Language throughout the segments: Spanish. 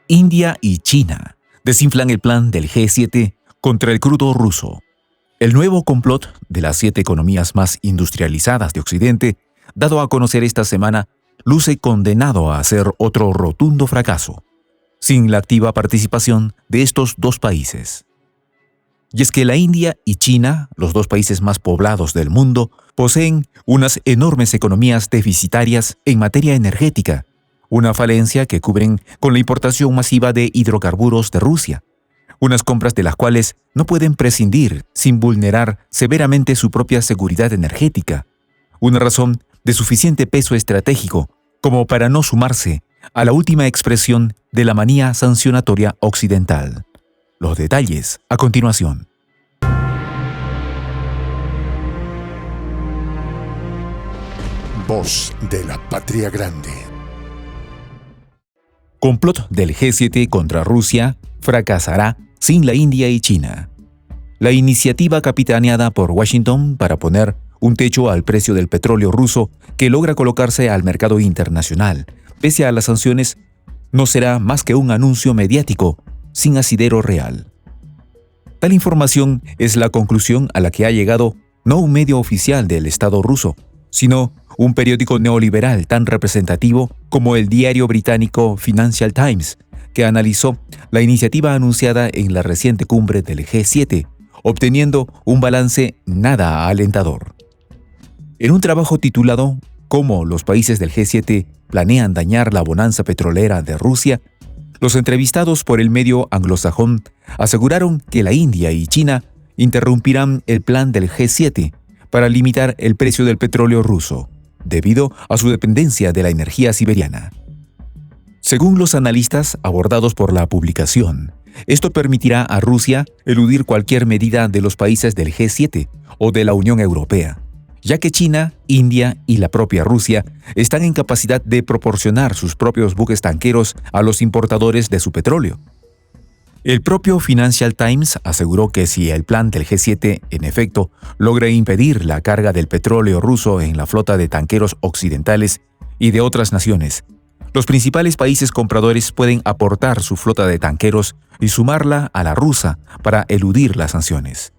India y China desinflan el plan del G7 contra el crudo ruso. El nuevo complot de las 7 economías más industrializadas de Occidente, dado a conocer esta semana, luce condenado a ser otro rotundo fracaso, sin la activa participación de estos dos países. Y es que la India y China, los dos países más poblados del mundo, poseen unas enormes economías deficitarias en materia energética, una falencia que cubren con la importación masiva de hidrocarburos de Rusia, unas compras de las cuales no pueden prescindir sin vulnerar severamente su propia seguridad energética, una razón de suficiente peso estratégico como para no sumarse a la última expresión de la manía sancionatoria occidental. Los detalles a continuación. Voz de la Patria Grande. Complot del G7 contra Rusia fracasará sin la India y China. La iniciativa capitaneada por Washington para poner un techo al precio del petróleo ruso que logra colocarse al mercado internacional, pese a las sanciones, no será más que un anuncio mediático sin asidero real. Tal información es la conclusión a la que ha llegado no un medio oficial del Estado ruso, sino un periódico neoliberal tan representativo como el diario británico Financial Times, que analizó la iniciativa anunciada en la reciente cumbre del G7, obteniendo un balance nada alentador. En un trabajo titulado «Cómo los países del G7 planean dañar la bonanza petrolera de Rusia», los entrevistados por el medio anglosajón aseguraron que la India y China interrumpirán el plan del G7 para limitar el precio del petróleo ruso, debido a su dependencia de la energía siberiana. Según los analistas abordados por la publicación, esto permitirá a Rusia eludir cualquier medida de los países del G7 o de la Unión Europea, ya que China, India y la propia Rusia están en capacidad de proporcionar sus propios buques tanqueros a los importadores de su petróleo. El propio Financial Times aseguró que si el plan del G7, en efecto, logra impedir la carga del petróleo ruso en la flota de tanqueros occidentales y de otras naciones, los principales países compradores pueden aportar su flota de tanqueros y sumarla a la rusa para eludir las sanciones.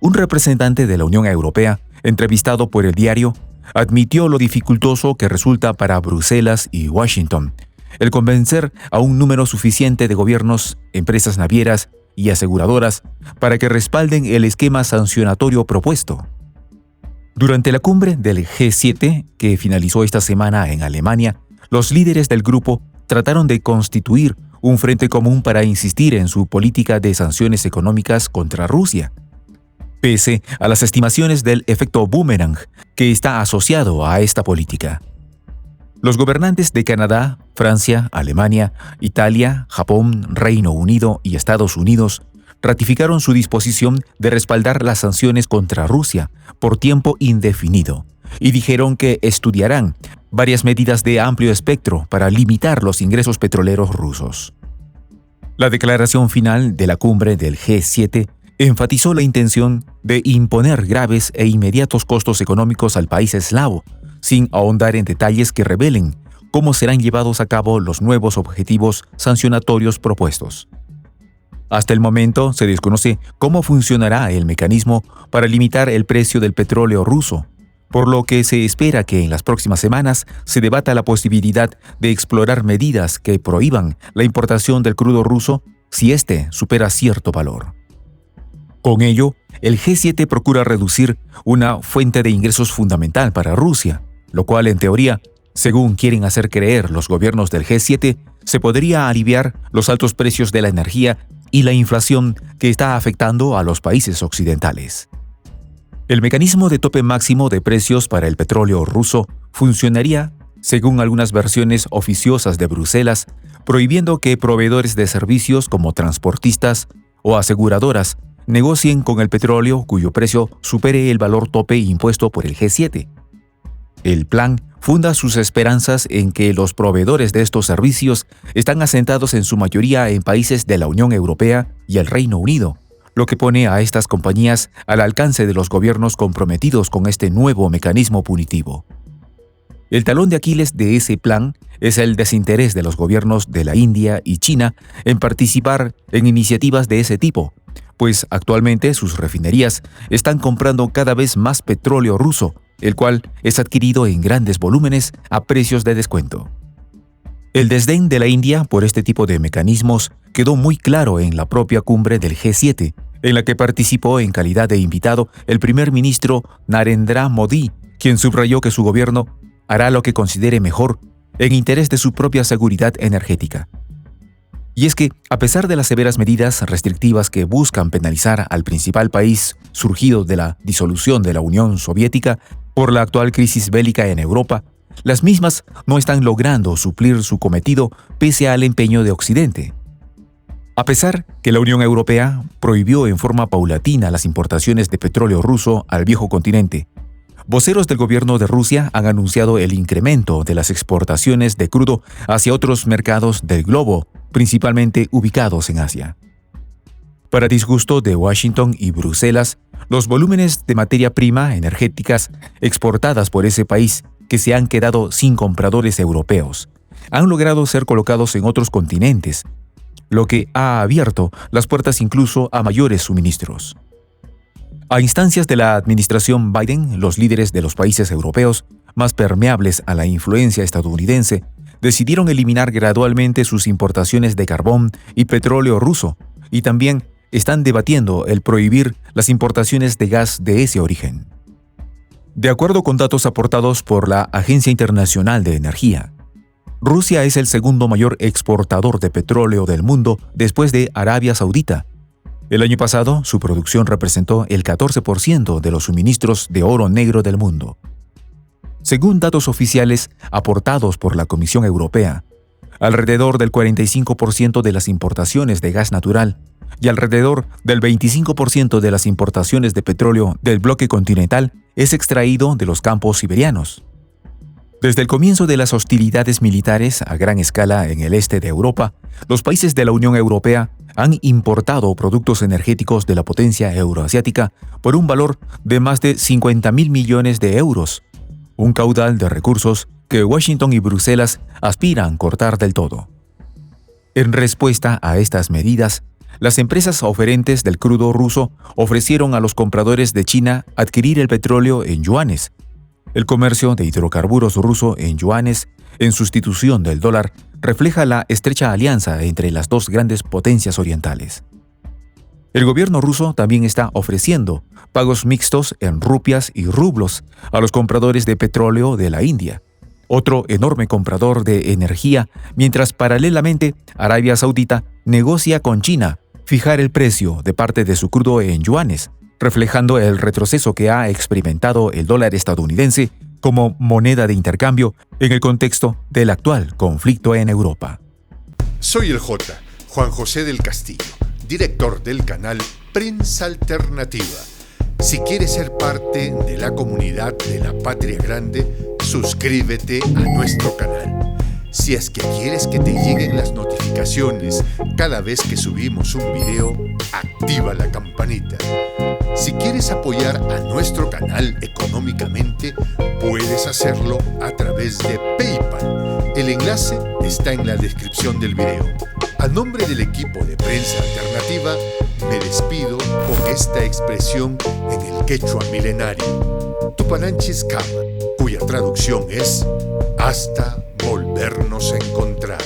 Un representante de la Unión Europea, entrevistado por el diario, admitió lo dificultoso que resulta para Bruselas y Washington el convencer a un número suficiente de gobiernos, empresas navieras y aseguradoras para que respalden el esquema sancionatorio propuesto. Durante la cumbre del G7, que finalizó esta semana en Alemania, los líderes del grupo trataron de constituir un frente común para insistir en su política de sanciones económicas contra Rusia, pese a las estimaciones del efecto boomerang que está asociado a esta política. Los gobernantes de Canadá, Francia, Alemania, Italia, Japón, Reino Unido y Estados Unidos ratificaron su disposición de respaldar las sanciones contra Rusia por tiempo indefinido y dijeron que estudiarán varias medidas de amplio espectro para limitar los ingresos petroleros rusos. La declaración final de la cumbre del G7 enfatizó la intención de imponer graves e inmediatos costos económicos al país eslavo, sin ahondar en detalles que revelen cómo serán llevados a cabo los nuevos objetivos sancionatorios propuestos. Hasta el momento se desconoce cómo funcionará el mecanismo para limitar el precio del petróleo ruso, por lo que se espera que en las próximas semanas se debata la posibilidad de explorar medidas que prohíban la importación del crudo ruso si éste supera cierto valor. Con ello, el G7 procura reducir una fuente de ingresos fundamental para Rusia, lo cual en teoría, según quieren hacer creer los gobiernos del G7, se podría aliviar los altos precios de la energía y la inflación que está afectando a los países occidentales. El mecanismo de tope máximo de precios para el petróleo ruso funcionaría, según algunas versiones oficiosas de Bruselas, prohibiendo que proveedores de servicios como transportistas o aseguradoras negocien con el petróleo cuyo precio supere el valor tope impuesto por el G7. El plan funda sus esperanzas en que los proveedores de estos servicios están asentados en su mayoría en países de la Unión Europea y el Reino Unido, lo que pone a estas compañías al alcance de los gobiernos comprometidos con este nuevo mecanismo punitivo. El talón de Aquiles de ese plan es el desinterés de los gobiernos de la India y China en participar en iniciativas de ese tipo, pues actualmente sus refinerías están comprando cada vez más petróleo ruso, el cual es adquirido en grandes volúmenes a precios de descuento. El desdén de la India por este tipo de mecanismos quedó muy claro en la propia cumbre del G7, en la que participó en calidad de invitado el primer ministro Narendra Modi, quien subrayó que su gobierno hará lo que considere mejor en interés de su propia seguridad energética. Y es que, a pesar de las severas medidas restrictivas que buscan penalizar al principal país surgido de la disolución de la Unión Soviética por la actual crisis bélica en Europa, las mismas no están logrando suplir su cometido pese al empeño de Occidente. A pesar que la Unión Europea prohibió en forma paulatina las importaciones de petróleo ruso al viejo continente, voceros del gobierno de Rusia han anunciado el incremento de las exportaciones de crudo hacia otros mercados del globo, principalmente ubicados en Asia. Para disgusto de Washington y Bruselas, los volúmenes de materia prima energéticas exportadas por ese país, que se han quedado sin compradores europeos, han logrado ser colocados en otros continentes, lo que ha abierto las puertas incluso a mayores suministros. A instancias de la administración Biden, los líderes de los países europeos, más permeables a la influencia estadounidense, decidieron eliminar gradualmente sus importaciones de carbón y petróleo ruso, y también están debatiendo el prohibir las importaciones de gas de ese origen. De acuerdo con datos aportados por la Agencia Internacional de Energía, Rusia es el segundo mayor exportador de petróleo del mundo después de Arabia Saudita. El año pasado, su producción representó el 14% de los suministros de oro negro del mundo. Según datos oficiales aportados por la Comisión Europea, alrededor del 45% de las importaciones de gas natural y alrededor del 25% de las importaciones de petróleo del bloque continental es extraído de los campos siberianos. Desde el comienzo de las hostilidades militares a gran escala en el este de Europa, los países de la Unión Europea han importado productos energéticos de la potencia euroasiática por un valor de más de 50.000 millones de euros, un caudal de recursos que Washington y Bruselas aspiran cortar del todo. En respuesta a estas medidas, las empresas oferentes del crudo ruso ofrecieron a los compradores de China adquirir el petróleo en yuanes. El comercio de hidrocarburos ruso en yuanes, en sustitución del dólar, refleja la estrecha alianza entre las dos grandes potencias orientales. El gobierno ruso también está ofreciendo pagos mixtos en rupias y rublos a los compradores de petróleo de la India, otro enorme comprador de energía, mientras paralelamente Arabia Saudita negocia con China fijar el precio de parte de su crudo en yuanes, reflejando el retroceso que ha experimentado el dólar estadounidense como moneda de intercambio en el contexto del actual conflicto en Europa. Soy el J, Juan José del Castillo, director del canal Prensa Alternativa. Si quieres ser parte de la comunidad de la Patria Grande, suscríbete a nuestro canal. Si es que quieres que te lleguen las notificaciones cada vez que subimos un video, activa la campanita. Si quieres apoyar a nuestro canal económicamente, puedes hacerlo a través de PayPal. El enlace está en la descripción del video. A nombre del equipo de Prensa Alternativa, me despido con esta expresión en el quechua milenario, Tupananchis Kama, cuya traducción es hasta volvernos a encontrar.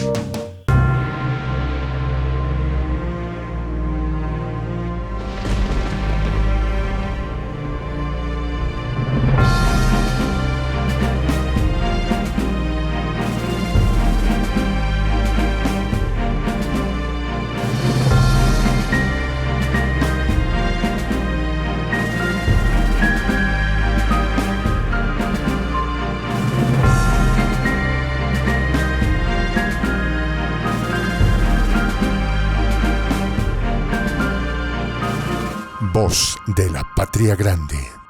Voz de la Patria Grande.